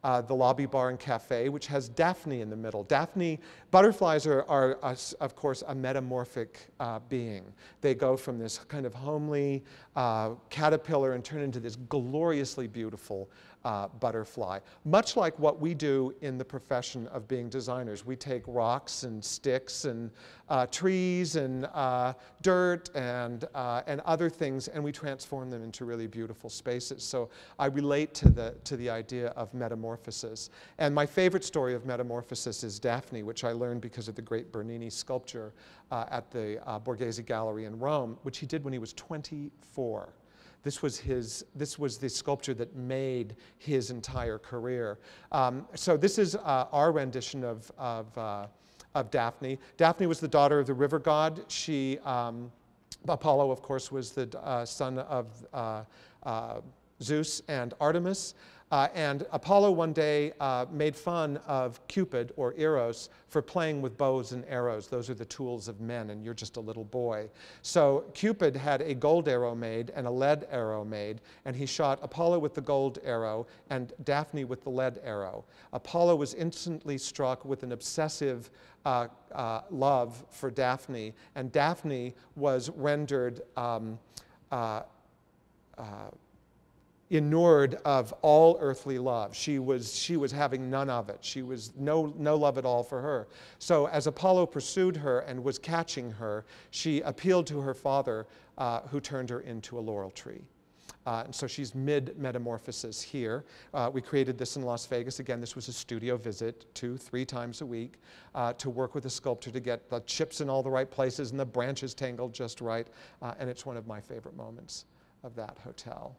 the lobby bar and cafe, which has Daphne in the middle. Daphne, butterflies are of course, a metamorphic being. They go from this kind of homely caterpillar and turn into this gloriously beautiful butterfly. Much like what we do in the profession of being designers. We take rocks and sticks and trees and dirt and other things, and we transform them into really beautiful spaces. So I relate to the idea of metamorphosis. And my favorite story of metamorphosis is Daphne, which I learned because of the great Bernini sculpture at the Borghese Gallery in Rome, which he did when he was 24. This was the sculpture that made his entire career. So this is our rendition of Daphne. Daphne was the daughter of the river god. She, Apollo, of course, was the son of Zeus and Artemis. And Apollo one day made fun of Cupid, or Eros, for playing with bows and arrows. Those are the tools of men, and you're just a little boy. So Cupid had a gold arrow made and a lead arrow made, and he shot Apollo with the gold arrow and Daphne with the lead arrow. Apollo was instantly struck with an obsessive love for Daphne, and Daphne was rendered inured of all earthly love. She was having none of it. She was no love at all for her. So as Apollo pursued her and was catching her, she appealed to her father, who turned her into a laurel tree. And so she's mid-metamorphosis here. We created this in Las Vegas. Again, this was a studio visit 2-3 times a week to work with a sculptor to get the chips in all the right places and the branches tangled just right. And it's one of my favorite moments of that hotel.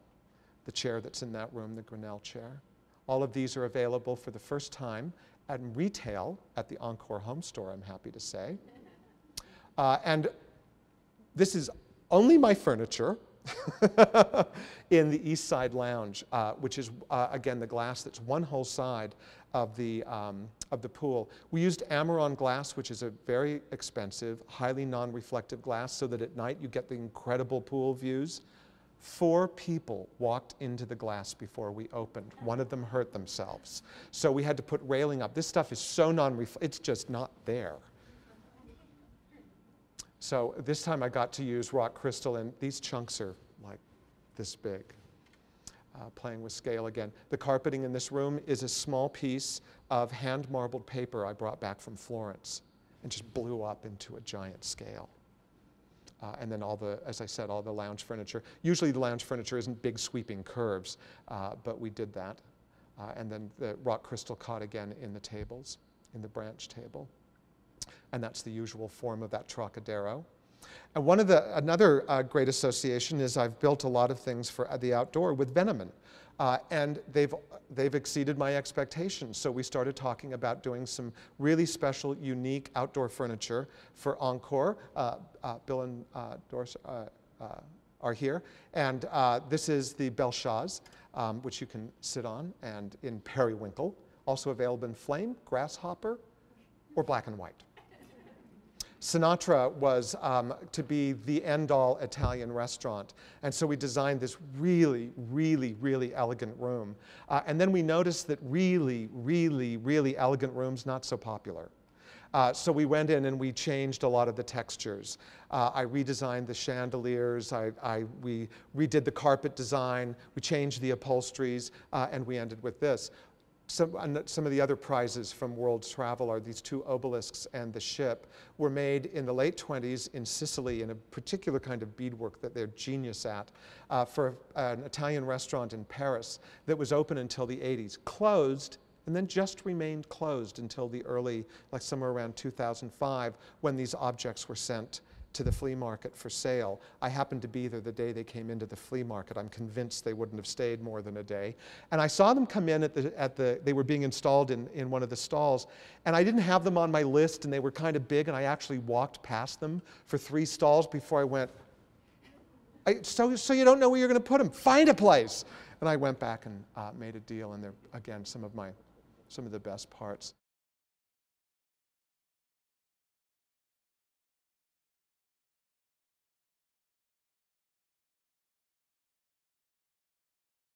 The chair that's in that room, the Grinnell chair. All of these are available for the first time at retail at the Encore home store, I'm happy to say. And this is only my furniture in the East Side Lounge, which is, again, the glass that's one whole side of the pool. We used Amaron glass, which is a very expensive, highly non-reflective glass, so that at night you get the incredible pool views. 4 people walked into the glass before we opened. One of them hurt themselves. So we had to put railing up. This stuff is so non-reflective, it's just not there. So this time I got to use rock crystal, and these chunks are like this big. Playing with scale again. The carpeting in this room is a small piece of hand-marbled paper I brought back from Florence and just blew up into a giant scale. And then as I said, all the lounge furniture. Usually the lounge furniture isn't big sweeping curves, but we did that. And then the rock crystal caught again in the tables, in the branch table. And that's the usual form of that Trocadero. And another great association is I've built a lot of things for the outdoor with Veneman. And they've exceeded my expectations. So we started talking about doing some really special, unique outdoor furniture for Encore. Bill and Doris are here. And this is the Belchaz, which you can sit on, and in periwinkle. Also available in flame, grasshopper, or black and white. Sinatra was to be the end-all Italian restaurant. And so we designed this really, really, really elegant room. And then we noticed that really, really, really elegant rooms, not so popular. So we went in and we changed a lot of the textures. I redesigned the chandeliers, we redid the carpet design, we changed the upholsteries, and we ended with this. Some of the other prizes from World's Travel are these 2 obelisks and the ship. Were made in the late 20s in Sicily in a particular kind of beadwork that they're genius at for an Italian restaurant in Paris that was open until the 80s. Closed, and then just remained closed until the early, like somewhere around 2005, when these objects were sent to the flea market for sale. I happened to be there the day they came into the flea market. I'm convinced they wouldn't have stayed more than a day. And I saw them come in they were being installed in one of the stalls, and I didn't have them on my list, and they were kind of big, and I actually walked past them for 3 stalls before I went, so you don't know where you're going to put them? Find a place. And I went back and made a deal, and they're, again, some of the best parts.